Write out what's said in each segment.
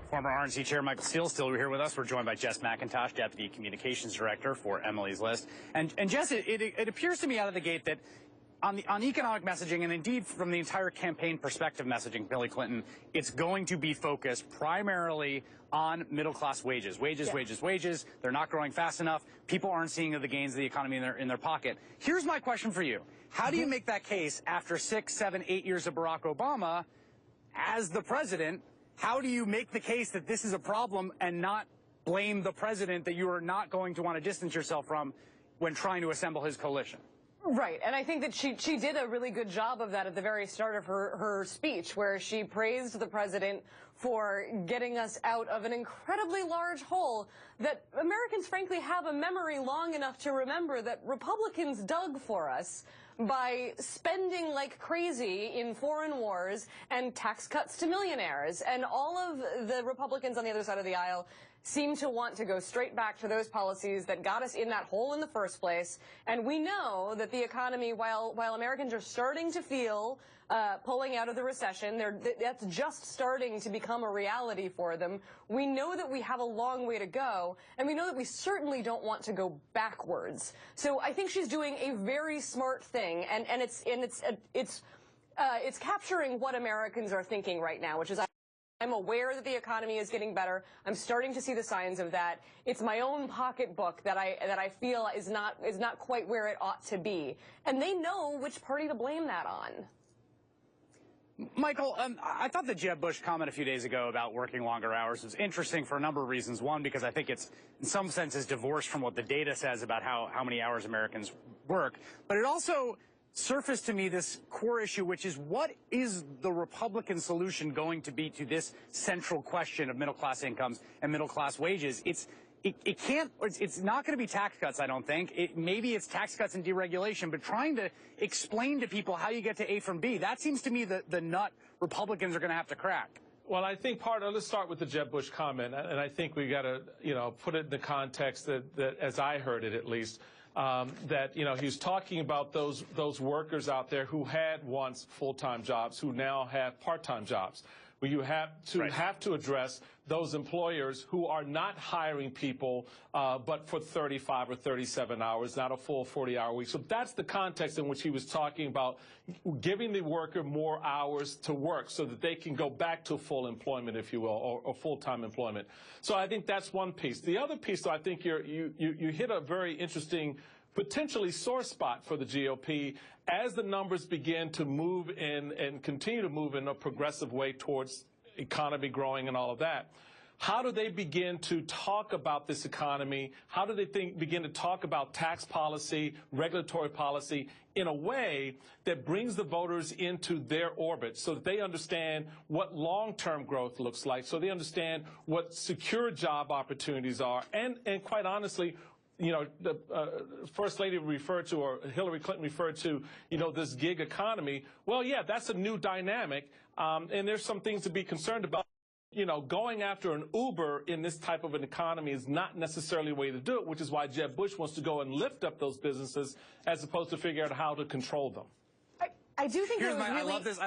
Former RNC Chair Michael Steele still here with us. We're joined by Jess McIntosh, Deputy Communications Director for Emily's List. And Jess, it appears to me out of the gate that on economic messaging, and indeed from the entire campaign perspective messaging, Hillary Clinton, it's going to be focused primarily on middle-class wages. Wages. They're not growing fast enough. People aren't seeing the gains of the economy in their pocket. Here's my question for you. How do you make that case after 6, 7, 8 years of Barack Obama as the president? How do you make the case that this is a problem and not blame the president that you are not going to want to distance yourself from when trying to assemble his coalition? Right, and I think that she did a really good job of that at the very start of her speech, where she praised the president for getting us out of an incredibly large hole that Americans, frankly, have a memory long enough to remember that Republicans dug for us by spending like crazy in foreign wars and tax cuts to millionaires. And all of the Republicans on the other side of the aisle seem to want to go straight back to those policies that got us in that hole in the first place. And we know that the economy, while Americans are starting to feel pulling out of the recession, that's just starting to become a reality for them. We know that we have a long way to go, and we know that we certainly don't want to go backwards. So I think she's doing a very smart thing, and it's capturing what Americans are thinking right now, which is, I'm aware that the economy is getting better. I'm starting to see the signs of that. It's my own pocketbook that I feel is not quite where it ought to be. And they know which party to blame that on. Michael, I thought the Jeb Bush comment a few days ago about working longer hours was interesting for a number of reasons. One, because I think it's in some senses divorced from what the data says about how many hours Americans work. But it also surfaced to me this core issue, which is, what is the Republican solution going to be to this central question of middle-class incomes and middle-class wages? It's not going to be tax cuts, I don't think. Maybe it's tax cuts and deregulation, but trying to explain to people how you get to A from B, that seems to me the nut Republicans are going to have to crack. Well, I think let's start with the Jeb Bush comment, and I think we got to, put it in the context that as I heard it at least, that, he's talking about those workers out there who had once full-time jobs, who now have part-time jobs. Where you have to address those employers who are not hiring people but for 35 or 37 hours, not a full 40-hour week. So that's the context in which he was talking about giving the worker more hours to work so that they can go back to full employment, if you will, or full-time employment. So I think that's one piece. The other piece, though, I think you hit a very interesting, potentially sore spot for the GOP as the numbers begin to move in and continue to move in a progressive way towards economy growing and all of that. How do they begin to talk about this economy? How do they begin to talk about tax policy, regulatory policy in a way that brings the voters into their orbit so that they understand what long-term growth looks like, so they understand what secure job opportunities are, and quite honestly, the First Lady referred to, or Hillary Clinton referred to, this gig economy. Well, yeah, that's a new dynamic, and there's some things to be concerned about. Going after an Uber in this type of an economy is not necessarily the way to do it, which is why Jeb Bush wants to go and lift up those businesses as opposed to figure out how to control them. I do think I love this.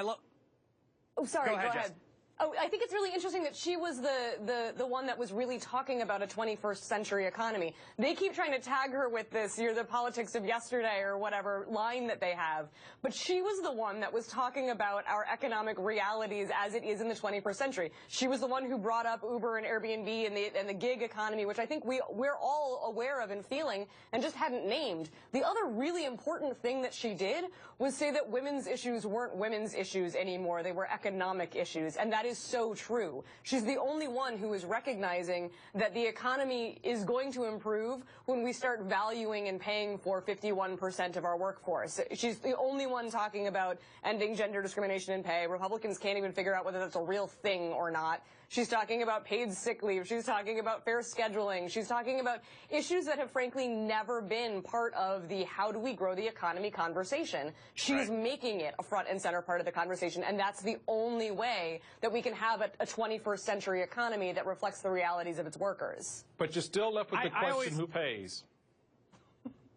Oh, sorry. Go ahead. Oh, I think it's really interesting that she was the one that was really talking about a 21st century economy. They keep trying to tag her with this, you're the politics of yesterday or whatever line that they have. But she was the one that was talking about our economic realities as it is in the 21st century. She was the one who brought up Uber and Airbnb and the gig economy, which I think we're all aware of and feeling and just hadn't named. The other really important thing that she did was say that women's issues weren't women's issues anymore. They were economic issues. And that is so true. She's the only one who is recognizing that the economy is going to improve when we start valuing and paying for 51% of our workforce. She's the only one talking about ending gender discrimination in pay. Republicans can't even figure out whether that's a real thing or not. She's talking about paid sick leave. She's talking about fair scheduling. She's talking about issues that have frankly never been part of the how do we grow the economy conversation. She's making it a front and center part of the conversation, and that's the only way that we can have a 21st century economy that reflects the realities of its workers. But you're still left with the question, who pays?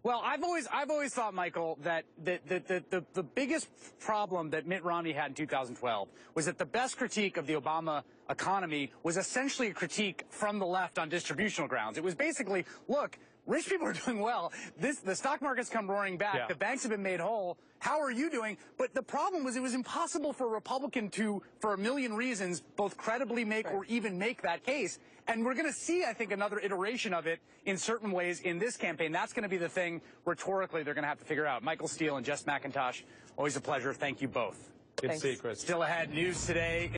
Well, I've always thought, Michael, that the biggest problem that Mitt Romney had in 2012 was that the best critique of the Obama economy was essentially a critique from the left on distributional grounds. It was basically, look, rich people are doing well. The stock market's come roaring back. Yeah. The banks have been made whole. How are you doing? But the problem was it was impossible for a Republican to, for a million reasons, both credibly make or even make that case. And we're going to see, I think, another iteration of it in certain ways in this campaign. That's going to be the thing rhetorically they're going to have to figure out. Michael Steele and Jess McIntosh, always a pleasure. Thank you both. Good secrets. Still ahead, news today.